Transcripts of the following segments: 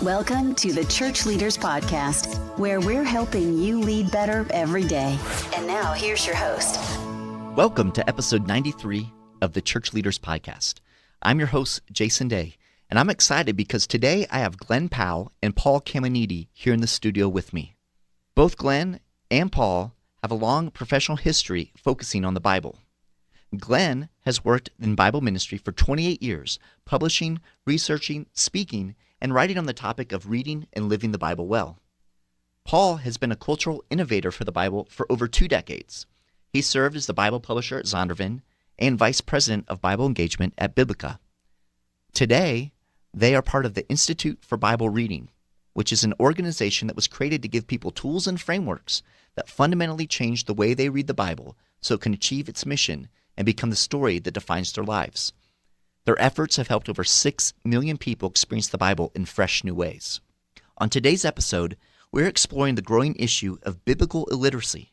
Welcome to the Church Leaders Podcast, where we're helping you lead better every day. And now here's your host. Welcome to episode 93 of the Church Leaders Podcast. I'm your host, Jason Day, and I'm excited because today I have Paauw and Paul Caminiti here in the studio with me. Both Glenn and Paul have a long professional history focusing on the Bible. Glenn has worked in Bible ministry for 28 years, publishing, researching, speaking, and writing on the topic of reading and living the Bible well. Paul has been a cultural innovator for the Bible for over 2 decades. He served as the Bible publisher at Zondervan and vice president of Bible engagement at Biblica. Today, they are part of the Institute for Bible Reading, which is an organization that was created to give people tools and frameworks that fundamentally change the way they read the Bible so it can achieve its mission and become the story that defines their lives. Their efforts have helped over 6 million people experience the Bible in fresh new ways. On today's episode, we're exploring the growing issue of biblical illiteracy.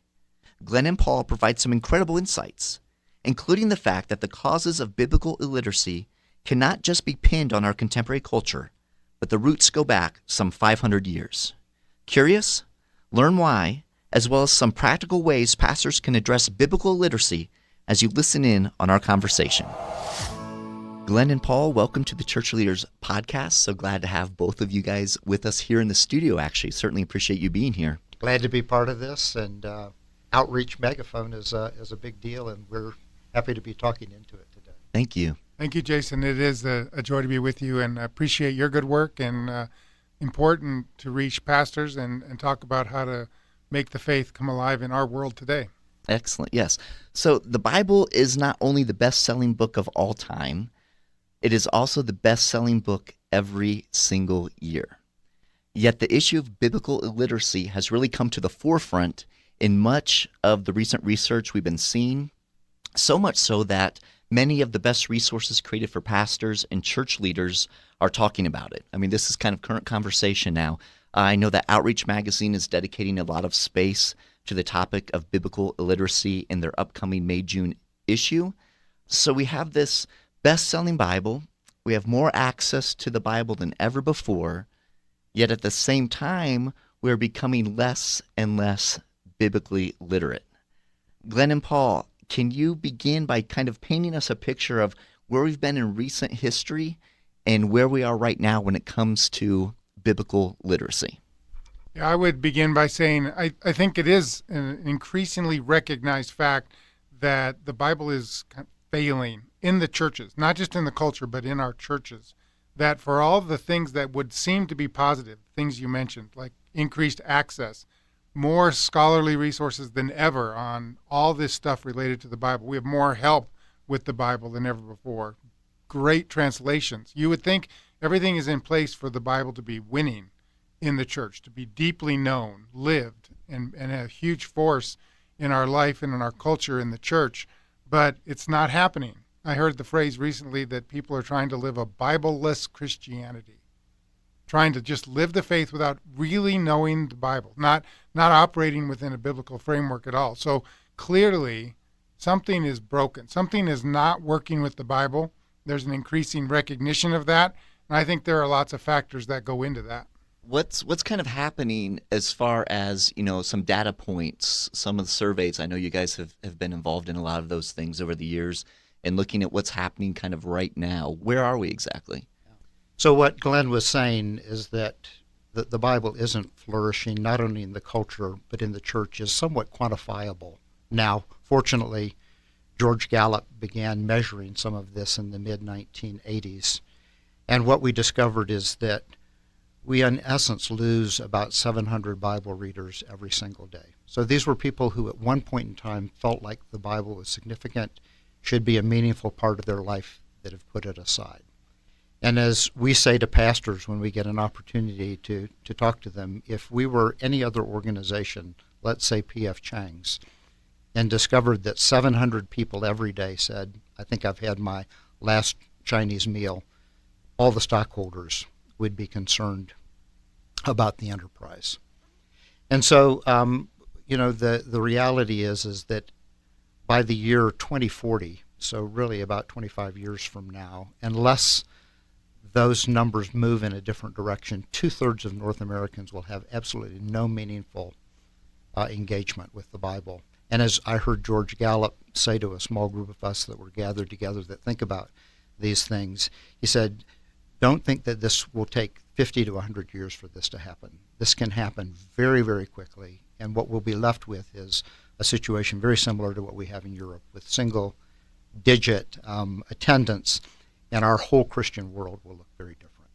Glenn and Paul provide some incredible insights, including the fact that the causes of biblical illiteracy cannot just be pinned on our contemporary culture, but the roots go back some 500 years. Curious? Learn why, as well as some practical ways pastors can address biblical illiteracy as you listen in on our conversation. Glenn and Paul, welcome to the Church Leaders Podcast. So glad to have both of you guys with us here in the studio, actually. Certainly appreciate you being here. Glad to be part of this, and Outreach Megaphone is a big deal, and we're happy to be talking into it today. Thank you. Thank you, Jason. It is a joy to be with you, and I appreciate your good work, and important to reach pastors and talk about how to make the faith come alive in our world today. Excellent, yes. So the Bible is not only the best-selling book of all time, it is also the best-selling book every single year. Yet the issue of biblical illiteracy has really come to the forefront in much of the recent research we've been seeing, so much so that many of the best resources created for pastors and church leaders are talking about it. I mean, this is kind of current conversation now. I know that Outreach Magazine is dedicating a lot of space to the topic of biblical illiteracy in their upcoming May-June issue. So we have this best-selling Bible. We have more access to the Bible than ever before, yet at the same time, we're becoming less and less biblically literate. Glenn and Paul, can you begin by kind of painting us a picture of where we've been in recent history and where we are right now when it comes to biblical literacy? Yeah, I would begin by saying I think it is an increasingly recognized fact that the Bible is failing in the churches, not just in the culture, but in our churches, that for all the things that would seem to be positive, things you mentioned, like increased access, more scholarly resources than ever on all this stuff related to the Bible. We have more help with the Bible than ever before. Great translations. You would think everything is in place for the Bible to be winning in the church, to be deeply known, lived, and a huge force in our life and in our culture in the church, but it's not happening. I heard the phrase recently that people are trying to live a Bible-less Christianity, trying to just live the faith without really knowing the Bible, not operating within a biblical framework at all. So clearly, something is broken. Something is not working with the Bible. There's an increasing recognition of that, and I think there are lots of factors that go into that. What's kind of happening as far as, some data points, some of the surveys? I know you guys have been involved in a lot of those things over the years and looking at what's happening kind of right now. Where are we exactly? So what Glenn was saying is that the Bible isn't flourishing, not only in the culture, but in the church, is somewhat quantifiable. Now, fortunately, George Gallup began measuring some of this in the mid-1980s. And what we discovered is that we, in essence, lose about 700 Bible readers every single day. So these were people who at one point in time felt like the Bible was significant, should be a meaningful part of their life, that have put it aside. And as we say to pastors when we get an opportunity to talk to them, if we were any other organization, let's say P.F. Chang's, and discovered that 700 people every day said, I think I've had my last Chinese meal, all the stockholders would be concerned about the enterprise. And so, the reality is that by the year 2040, so really about 25 years from now, unless those numbers move in a different direction, 2/3 of North Americans will have absolutely no meaningful engagement with the Bible. And as I heard George Gallup say to a small group of us that were gathered together that think about these things, he said, don't think that this will take 50 to 100 years for this to happen. This can happen very, very quickly, and what we'll be left with is a situation very similar to what we have in Europe with single-digit attendance, and our whole Christian world will look very different.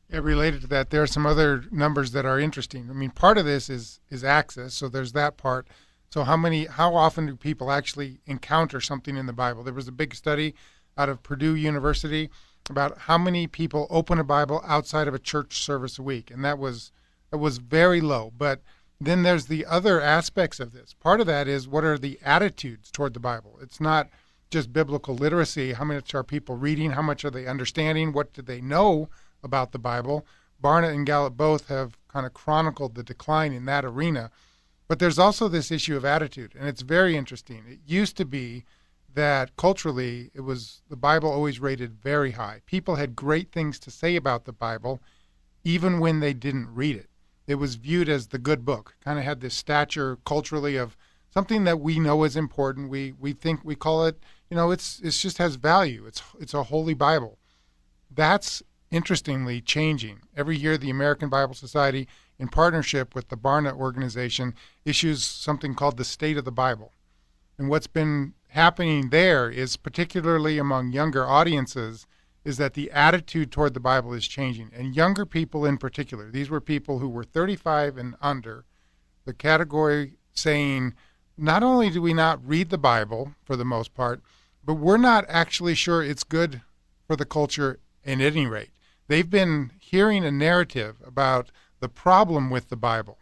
Yeah, related to that, there are some other numbers that are interesting. I mean, part of this is access, so there's that part. So how often do people actually encounter something in the Bible? There was a big study out of Purdue University about how many people open a Bible outside of a church service a week, and that was very low. But then there's the other aspects of this. Part of that is, what are the attitudes toward the Bible? It's not just biblical literacy. How much are people reading? How much are they understanding? What do they know about the Bible? Barna and Gallup both have kind of chronicled the decline in that arena. But there's also this issue of attitude, and it's very interesting. It used to be that culturally, the Bible always rated very high. People had great things to say about the Bible, even when they didn't read it. It was viewed as the good book, kind of had this stature culturally of something that we know is important. We think, we call it, it's just has value. It's a holy Bible. That's interestingly changing. Every year, the American Bible Society, in partnership with the Barna organization, issues something called the State of the Bible. And what's been happening there is, particularly among younger audiences, is that the attitude toward the Bible is changing. And younger people in particular, these were people who were 35 and under, the category saying, not only do we not read the Bible for the most part, but we're not actually sure it's good for the culture at any rate. They've been hearing a narrative about the problem with the Bible,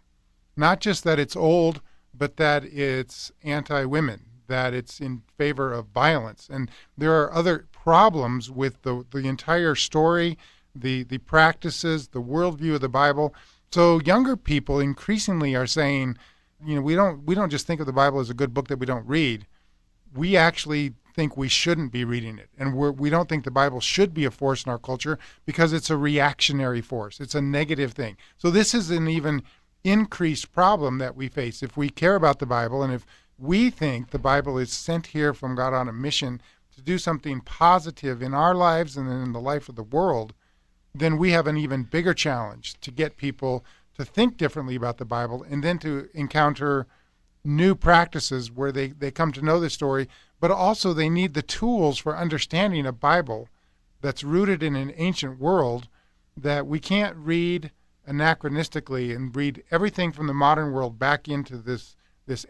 not just that it's old, but that it's anti-women, that it's in favor of violence. And there are other problems with the entire story, the practices, the worldview of the Bible. So younger people increasingly are saying, we don't just think of the Bible as a good book that we don't read. We actually think we shouldn't be reading it. And we don't think the Bible should be a force in our culture because it's a reactionary force. It's a negative thing. So this is an even increased problem that we face. If we care about the Bible, and if we think the Bible is sent here from God on a mission to do something positive in our lives and in the life of the world, then we have an even bigger challenge to get people to think differently about the Bible, and then to encounter new practices where they come to know the story, but also they need the tools for understanding a Bible that's rooted in an ancient world, that we can't read anachronistically and read everything from the modern world back into this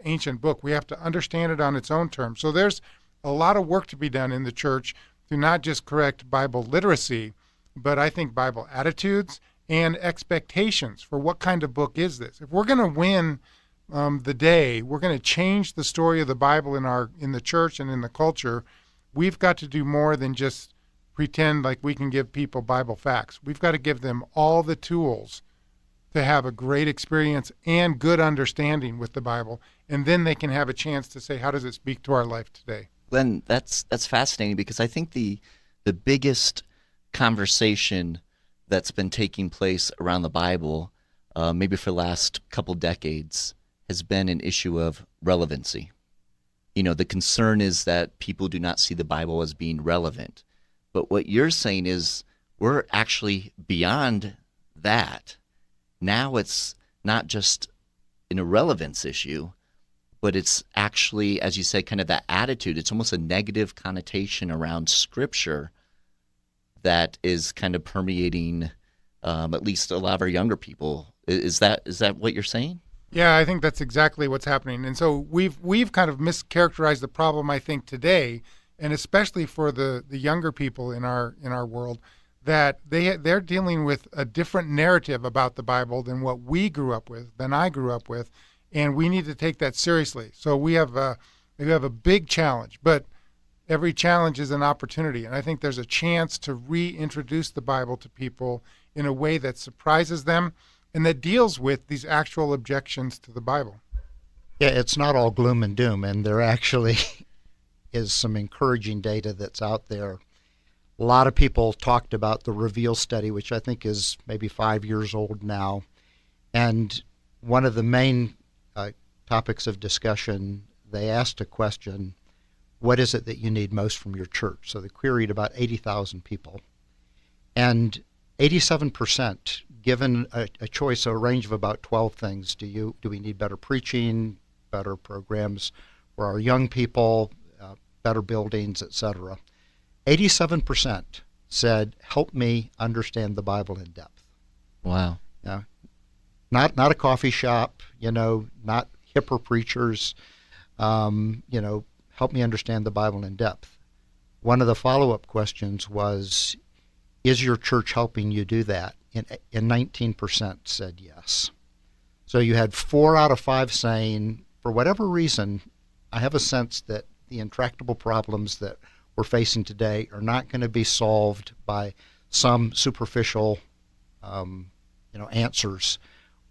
ancient book. We have to understand it on its own terms. So there's a lot of work to be done in the church to not just correct Bible literacy, but I think Bible attitudes and expectations for what kind of book is this. If we're going to win the day, we're going to change the story of the Bible in the church and in the culture, we've got to do more than just pretend like we can give people Bible facts. We've got to give them all the tools to have a great experience and good understanding with the Bible, and then they can have a chance to say, how does it speak to our life today? Glenn, that's fascinating, because I think the biggest conversation that's been taking place around the Bible, maybe for the last couple decades, has been an issue of relevancy. The concern is that people do not see the Bible as being relevant. But what you're saying is we're actually beyond that. Now it's not just an irrelevance issue, but it's actually, as you said, kind of that attitude. It's almost a negative connotation around Scripture that is kind of permeating at least a lot of our younger people. Is that what you're saying? Yeah, I think that's exactly what's happening. And so we've kind of mischaracterized the problem, I think, today, and especially for the younger people in our world, that they're dealing with a different narrative about the Bible than what we grew up with, than I grew up with, and we need to take that seriously. So we have a big challenge, but every challenge is an opportunity, and I think there's a chance to reintroduce the Bible to people in a way that surprises them and that deals with these actual objections to the Bible. Yeah, it's not all gloom and doom, and there actually is some encouraging data that's out there. A lot of people talked about the Reveal study, which I think is maybe 5 years old now. And one of the main topics of discussion, they asked a question, what is it that you need most from your church? So they queried about 80,000 people. And 87%, given a choice, a range of about 12 things, do we need better preaching, better programs for our young people, better buildings, etc. 87% said, help me understand the Bible in depth. Wow. Not a coffee shop, not hipper preachers, help me understand the Bible in depth. One of the follow-up questions was, is your church helping you do that? And 19% said yes. So you had 4 out of 5 saying, for whatever reason, I have a sense that the intractable problems that we're facing today are not going to be solved by some superficial, answers.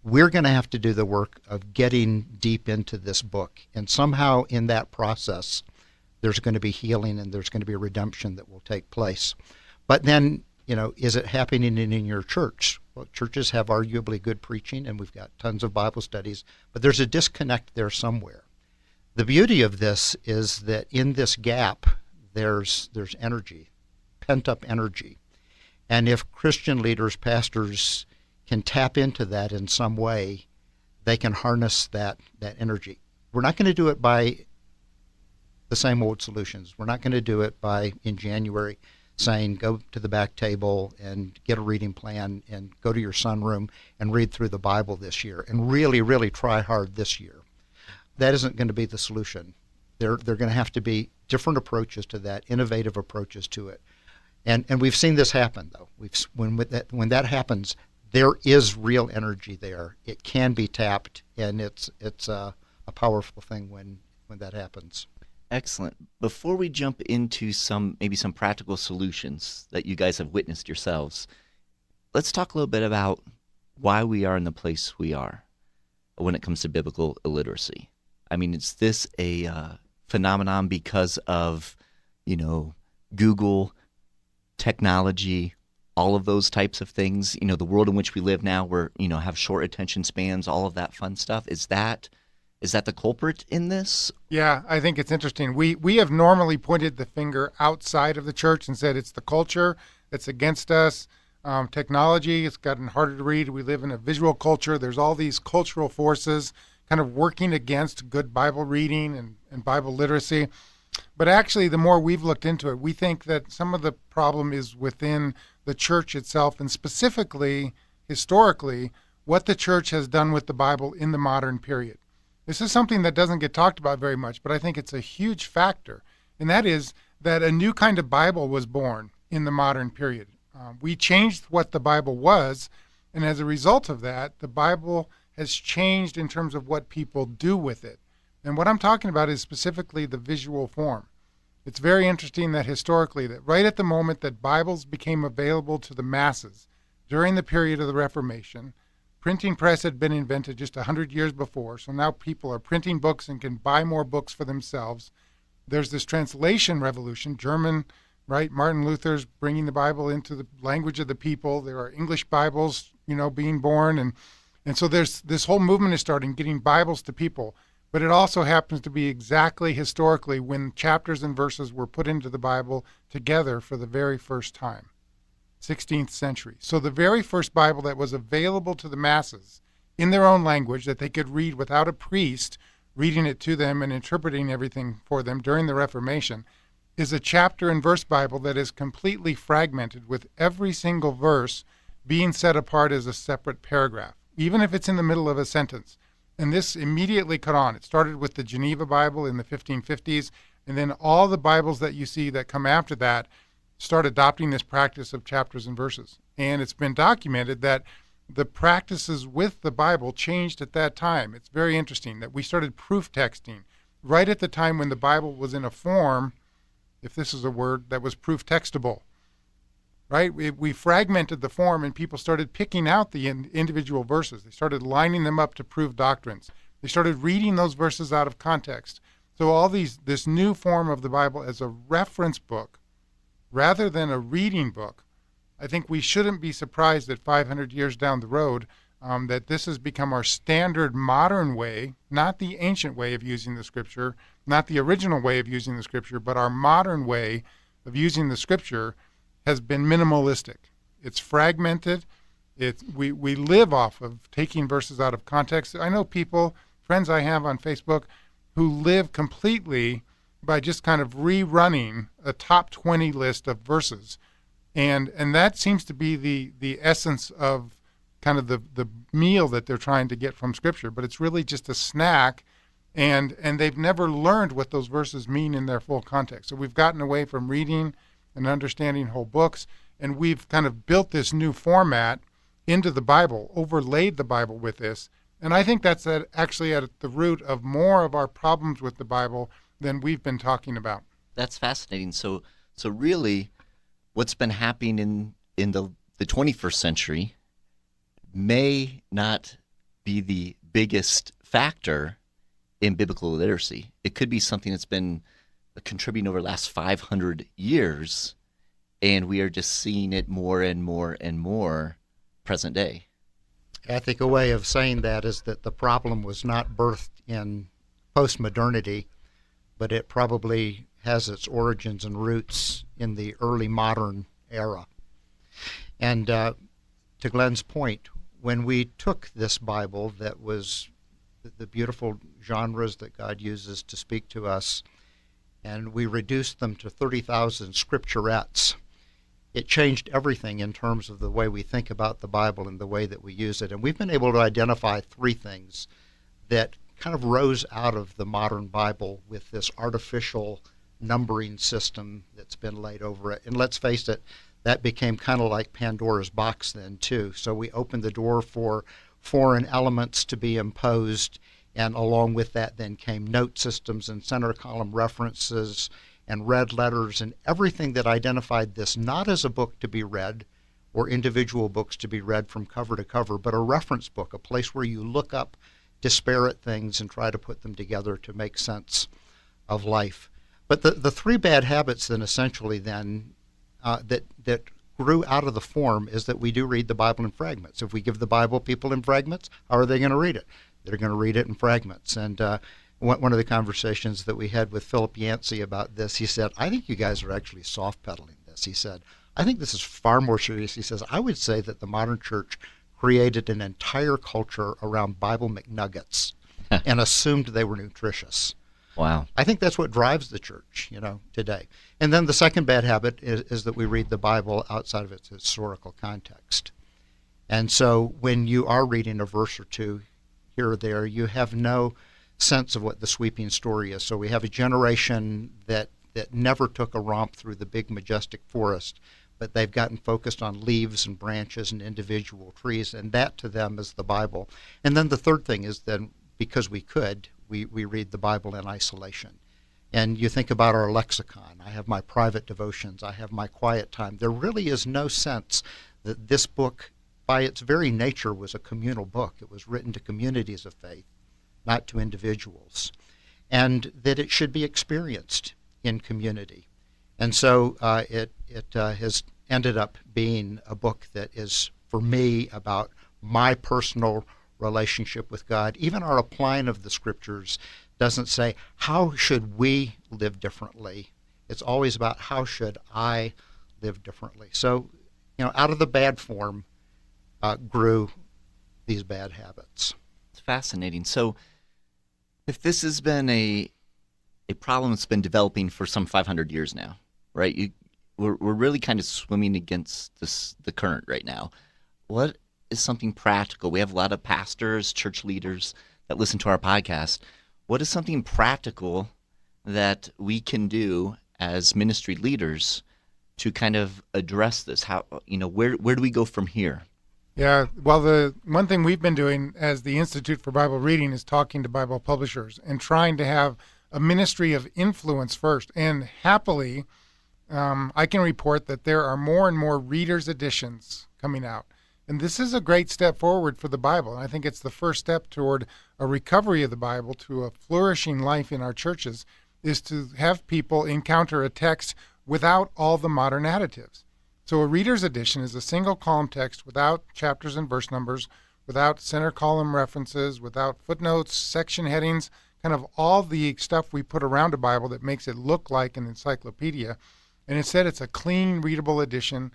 We're going to have to do the work of getting deep into this book. And somehow in that process, there's going to be healing and there's going to be redemption that will take place. But then, is it happening in your church? Well, churches have arguably good preaching, and we've got tons of Bible studies, but there's a disconnect there somewhere. The beauty of this is that in this gap, there's energy, pent-up energy. And if Christian leaders, pastors, can tap into that in some way, they can harness that energy. We're not going to do it by the same old solutions. We're not going to do it by, in January, saying go to the back table and get a reading plan and go to your sunroom and read through the Bible this year and really, really try hard this year. That isn't going to be the solution. They're going to have to be different approaches to that, innovative approaches to it. And we've seen this happen, though. When that happens, there is real energy there. It can be tapped, and it's a powerful thing when that happens. Excellent. Before we jump into maybe some practical solutions that you guys have witnessed yourselves, let's talk a little bit about why we are in the place we are when it comes to biblical illiteracy. I mean, is this a phenomenon because of, Google, technology, all of those types of things? The world in which we live now, where have short attention spans, all of that fun stuff. Is that the culprit in this? Yeah, I think it's interesting. We have normally pointed the finger outside of the church and said it's the culture that's against us. Technology, it's gotten harder to read. We live in a visual culture. There's all these cultural forces kind of working against good Bible reading and Bible literacy. But actually, the more we've looked into it, we think that some of the problem is within the church itself, and specifically, historically, what the church has done with the Bible in the modern period. This is something that doesn't get talked about very much, but I think it's a huge factor, and that is that a new kind of Bible was born in the modern period. We changed what the Bible was, and as a result of that, the Bible has changed in terms of what people do with it. And what I'm talking about is specifically the visual form. It's very interesting that historically, that right at the moment that Bibles became available to the masses during the period of the Reformation, printing press had been invented just 100 years before, so now people are printing books and can buy more books for themselves. There's this translation revolution, German, right? Martin Luther's bringing the Bible into the language of the people. There are English Bibles, being born, and so there's this whole movement is starting, getting Bibles to people. But it also happens to be exactly historically when chapters and verses were put into the Bible together for the very first time, 16th century. So the very first Bible that was available to the masses in their own language that they could read without a priest reading it to them and interpreting everything for them during the Reformation is a chapter and verse Bible that is completely fragmented, with every single verse being set apart as a separate paragraph, even if it's in the middle of a sentence. And this immediately caught on. It started with the Geneva Bible in the 1550s, and then all the Bibles that you see that come after that start adopting this practice of chapters and verses. And it's been documented that the practices with the Bible changed at that time. It's very interesting that we started proof texting right at the time when the Bible was in a form, if this is a word, that was proof textable. Right? We fragmented the form, and people started picking out the individual verses. They started lining them up to prove doctrines. They started reading those verses out of context. So this new form of the Bible as a reference book rather than a reading book, I think we shouldn't be surprised that 500 years down the road that this has become our standard modern way, not the ancient way of using the Scripture, not the original way of using the Scripture, but our modern way of using the Scripture has been minimalistic. It's fragmented. We live off of taking verses out of context. I know people, friends I have on Facebook, who live completely by just kind of rerunning a top 20 list of verses. And that seems to be the essence of kind of the meal that they're trying to get from Scripture. But it's really just a snack, and they've never learned what those verses mean in their full context. So we've gotten away from reading and understanding whole books, and we've kind of built this new format into the Bible, overlaid the Bible with this. And I think that's actually at the root of more of our problems with the Bible than we've been talking about. That's fascinating. So really, what's been happening in the 21st century may not be the biggest factor in biblical literacy. It could be something that's been contributing over the last 500 years, and we are just seeing it more and more and more present day. I think a way of saying that is that the problem was not birthed in postmodernity, but it probably has its origins and roots in the early modern era. And to Glenn's point, when we took this Bible that was the beautiful genres that God uses to speak to us, and we reduced them to 30,000 scripturettes, it changed everything in terms of the way we think about the Bible and the way that we use it. And we've been able to identify three things that kind of rose out of the modern Bible with this artificial numbering system that's been laid over it. And let's face it, that became kind of like Pandora's box then too. So we opened the door for foreign elements to be imposed, and along with that then came note systems and center column references and red letters and everything that identified this not as a book to be read or individual books to be read from cover to cover, but a reference book, a place where you look up disparate things and try to put them together to make sense of life. But the three bad habits then essentially then that grew out of the form is that we do read the Bible in fragments. If we give the Bible people in fragments, how are they going to read it? They're going to read it in fragments. And one of the conversations that we had with Philip Yancey about this, he said, I think you guys are actually soft-pedaling this. He said, I think this is far more serious. He says, I would say that the modern church created an entire culture around Bible McNuggets and assumed they were nutritious. Wow. I think that's what drives the church, today. And then the second bad habit is that we read the Bible outside of its historical context. And so when you are reading a verse or two here or there, you have no sense of what the sweeping story is. So we have a generation that never took a romp through the big majestic forest, but they've gotten focused on leaves and branches and individual trees, and that to them is the Bible. And then the third thing is then, because we read the Bible in isolation. And you think about our lexicon. I have my private devotions. I have my quiet time. There really is no sense that this book, by its very nature, was a communal book. It was written to communities of faith, not to individuals, and that it should be experienced in community. And so it has ended up being a book that is, for me, about my personal relationship with God. Even our applying of the Scriptures doesn't say, how should we live differently? It's always about, how should I live differently? So, out of the bad form grew these bad habits. It's fascinating. So if this has been a problem that's been developing for some 500 years now, right? We're really kind of swimming against the current right now. What is something practical? We have a lot of pastors, church leaders that listen to our podcast. What is something practical that we can do as ministry leaders to kind of address this? How, where do we go from here? Yeah, well, the one thing we've been doing as the Institute for Bible Reading is talking to Bible publishers and trying to have a ministry of influence first. And happily, I can report that there are more and more readers' editions coming out. And this is a great step forward for the Bible. And I think it's the first step toward a recovery of the Bible to a flourishing life in our churches, is to have people encounter a text without all the modern additives. So a reader's edition is a single column text without chapters and verse numbers, without center column references, without footnotes, section headings, kind of all the stuff we put around a Bible that makes it look like an encyclopedia. And instead, it's a clean, readable edition.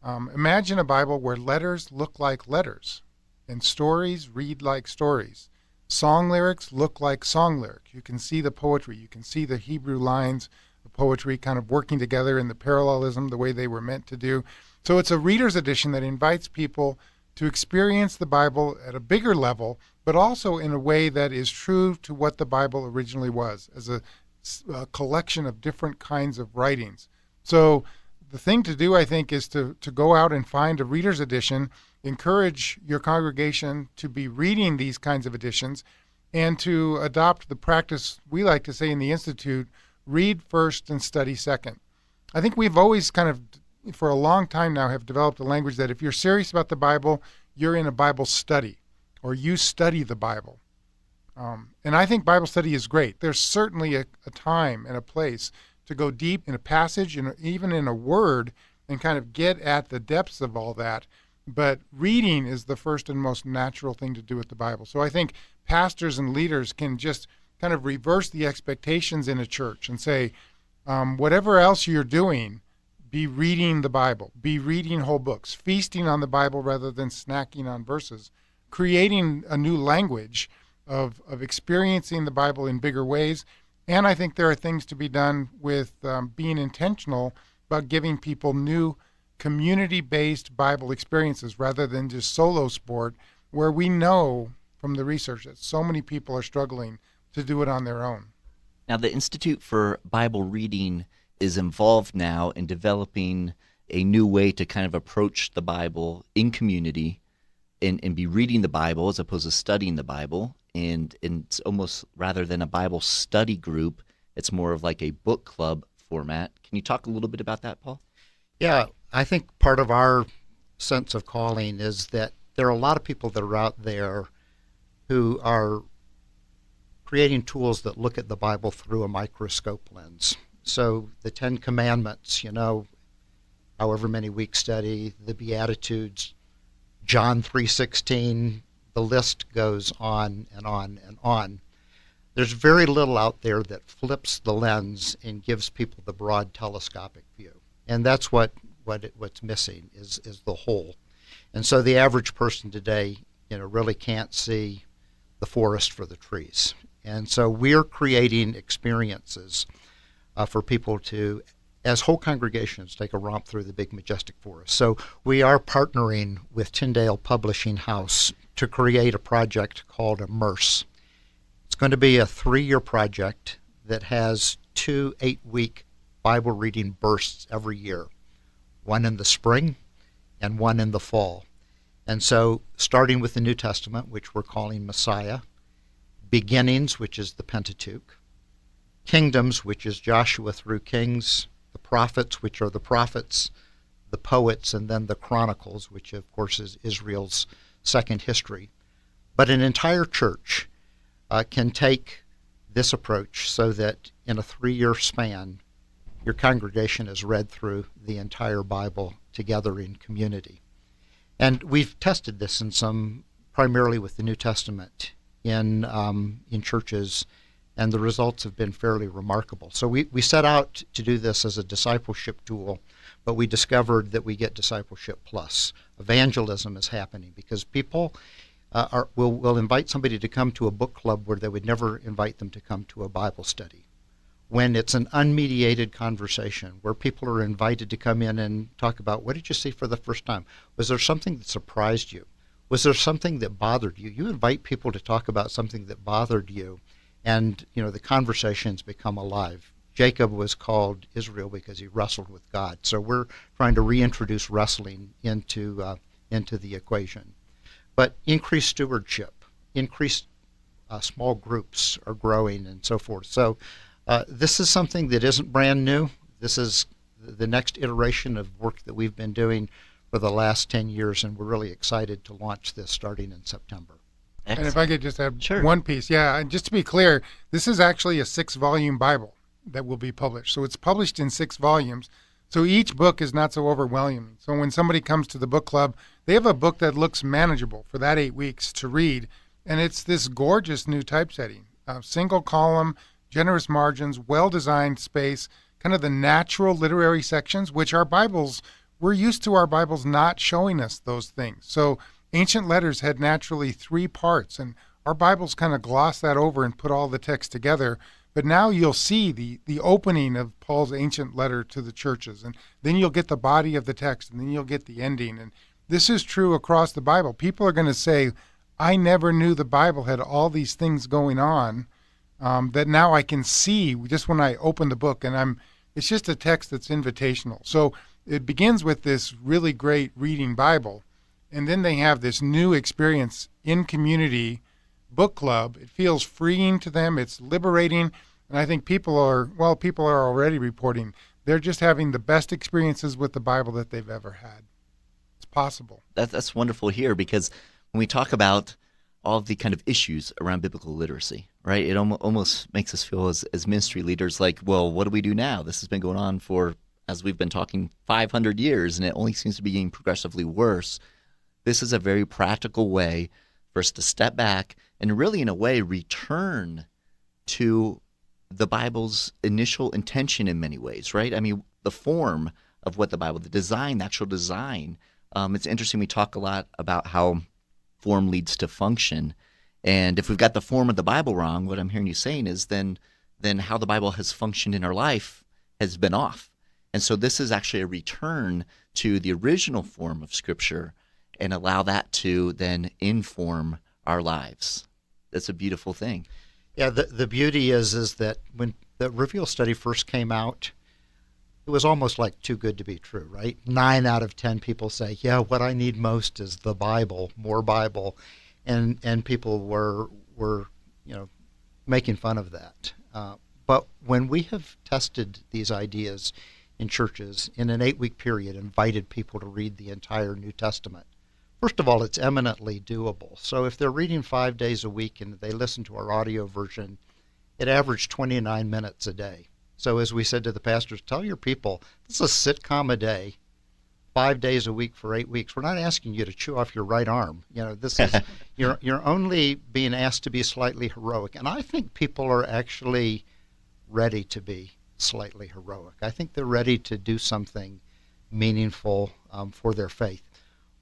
Imagine a Bible where letters look like letters and stories read like stories. Song lyrics look like song lyrics. You can see the poetry. You can see the Hebrew lines of poetry kind of working together in the parallelism the way they were meant to do. So it's a reader's edition that invites people to experience the Bible at a bigger level, but also in a way that is true to what the Bible originally was, as a collection of different kinds of writings. So the thing to do, I think, is to go out and find a reader's edition, encourage your congregation to be reading these kinds of editions, and to adopt the practice we like to say in the Institute, read first and study second. I think we've always kind of, for a long time now, have developed a language that if you're serious about the Bible, you're in a Bible study, or you study the Bible. And I think Bible study is great. There's certainly a time and a place to go deep in a passage and even in a word and kind of get at the depths of all that. But reading is the first and most natural thing to do with the Bible. So I think pastors and leaders can just kind of reverse the expectations in a church and say, whatever else you're doing, be reading the Bible, be reading whole books, feasting on the Bible rather than snacking on verses, creating a new language of experiencing the Bible in bigger ways. And I think there are things to be done with being intentional about giving people new community-based Bible experiences rather than just solo sport, where we know from the research that so many people are struggling to do it on their own. Now, the Institute for Bible Reading is involved now in developing a new way to kind of approach the Bible in community and be reading the Bible as opposed to studying the Bible. And it's almost, rather than a Bible study group, it's more of like a book club format. Can you talk a little bit about that, Paul? Yeah, I think part of our sense of calling is that there are a lot of people that are out there who are creating tools that look at the Bible through a microscope lens. So the Ten Commandments, however many weeks study, the Beatitudes, John 3:16, the list goes on and on and on. There's very little out there that flips the lens and gives people the broad telescopic view. And that's what's missing is the whole. And so the average person today, really can't see the forest for the trees. And so we're creating experiences for people to, as whole congregations, take a romp through the big majestic forest. So we are partnering with Tyndale Publishing House to create a project called Immerse. It's going to be a 3-year project that has 2 8-week Bible reading bursts every year, one in the spring and one in the fall. And so starting with the New Testament, which we're calling Messiah, Beginnings, which is the Pentateuch, Kingdoms, which is Joshua through Kings, the Prophets, which are the prophets, the poets, and then the Chronicles, which of course is Israel's second history. But an entire church can take this approach so that in a 3-year span, your congregation has read through the entire Bible together in community. And we've tested this primarily with the New Testament in churches, and the results have been fairly remarkable. So we set out to do this as a discipleship tool, but we discovered that we get discipleship plus. Evangelism is happening because people will invite somebody to come to a book club where they would never invite them to come to a Bible study. When it's an unmediated conversation where people are invited to come in and talk about, what did you see for the first time? Was there something that surprised you? Was there something that bothered you? You invite people to talk about something that bothered you, and the conversations become alive. Jacob was called Israel because he wrestled with God. So we're trying to reintroduce wrestling into the equation. But increased stewardship, increased small groups are growing and so forth. So this is something that isn't brand new. This is the next iteration of work that we've been doing for the last 10 years, and we're really excited to launch this starting in September. Excellent. And if I could just add Sure. one piece. Yeah, and just to be clear, this is actually a 6-volume Bible. that will be published. So it's published in 6 volumes. So each book is not so overwhelming. So when somebody comes to the book club, they have a book that looks manageable for that 8 weeks to read. And it's this gorgeous new typesetting, single column, generous margins, well-designed space, kind of the natural literary sections, which our Bibles, we're used to our Bibles not showing us those things. So ancient letters had naturally 3 parts, and our Bibles kind of gloss that over and put all the text together. But now you'll see the opening of Paul's ancient letter to the churches, and then you'll get the body of the text, and then you'll get the ending. And this is true across the Bible. People are going to say, I never knew the Bible had all these things going on that now I can see just when I open the book, and it's just a text that's invitational. So it begins with this really great reading Bible, and then they have this new experience in community book club. It feels freeing to them. It's liberating. And I think people are already reporting they're just having the best experiences with the Bible that they've ever had. It's possible. That's wonderful here, because when we talk about all of the kind of issues around biblical literacy, right, it almost makes us feel as ministry leaders like, well, what do we do now? This has been going on for, as we've been talking, 500 years, and it only seems to be getting progressively worse. This is a very practical way for us to step back and really, in a way, return to the Bible's initial intention in many ways, right? I mean, the form of what the Bible, the design, the actual design. It's interesting, we talk a lot about how form leads to function. And if we've got the form of the Bible wrong, what I'm hearing you saying is then how the Bible has functioned in our life has been off. And so this is actually a return to the original form of Scripture and allow that to then inform our lives. That's a beautiful thing. Yeah, the beauty is that when the Reveal study first came out, it was almost like too good to be true, right? 9 out of 10 people say, yeah, what I need most is the Bible, more Bible. And people were making fun of that. But when we have tested these ideas in churches in an 8-week period, invited people to read the entire New Testament, first of all, it's eminently doable. So if they're reading 5 days a week and they listen to our audio version, it averaged 29 minutes a day. So as we said to the pastors, tell your people, this is a sitcom a day, 5 days a week for 8 weeks. We're not asking you to chew off your right arm. This is you're only being asked to be slightly heroic. And I think people are actually ready to be slightly heroic. I think they're ready to do something meaningful for their faith.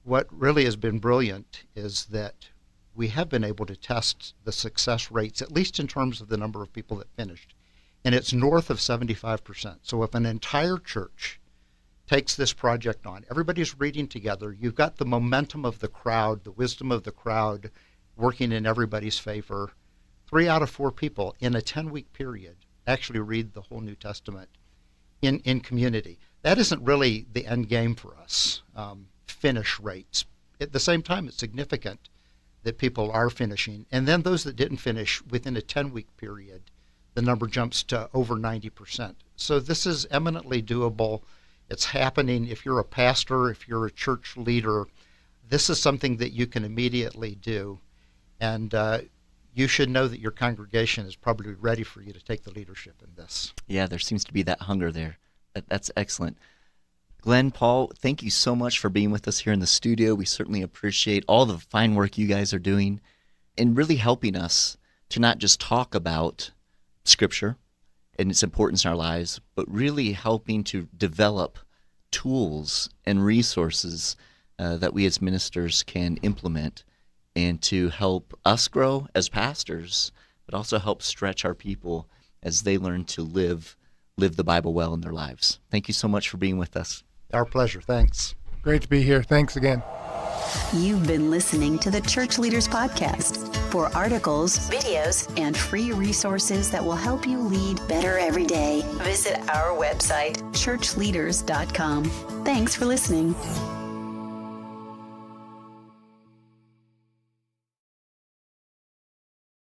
What really has been brilliant is that we have been able to test the success rates, at least in terms of the number of people that finished. And it's north of 75%. So if an entire church takes this project on, everybody's reading together, you've got the momentum of the crowd, the wisdom of the crowd working in everybody's favor. 3 out of 4 people in a 10-week period actually read the whole New Testament in community. That isn't really the end game for us. Finish rates. At the same time, it's significant that people are finishing. And then those that didn't finish within a 10-week period, the number jumps to over 90%. So this is eminently doable. It's happening. If you're a pastor, if you're a church leader, this is something that you can immediately do. And you should know that your congregation is probably ready for you to take the leadership in this. Yeah, there seems to be that hunger there. That's excellent. Glenn, Paul, thank you so much for being with us here in the studio. We certainly appreciate all the fine work you guys are doing and really helping us to not just talk about Scripture and its importance in our lives, but really helping to develop tools and resources that we as ministers can implement and to help us grow as pastors, but also help stretch our people as they learn to live the Bible well in their lives. Thank you so much for being with us. Our pleasure. Thanks. Great to be here. Thanks again. You've been listening to the Church Leaders Podcast. For articles, videos, and free resources that will help you lead better every day, visit our website, ChurchLeaders.com. Thanks for listening.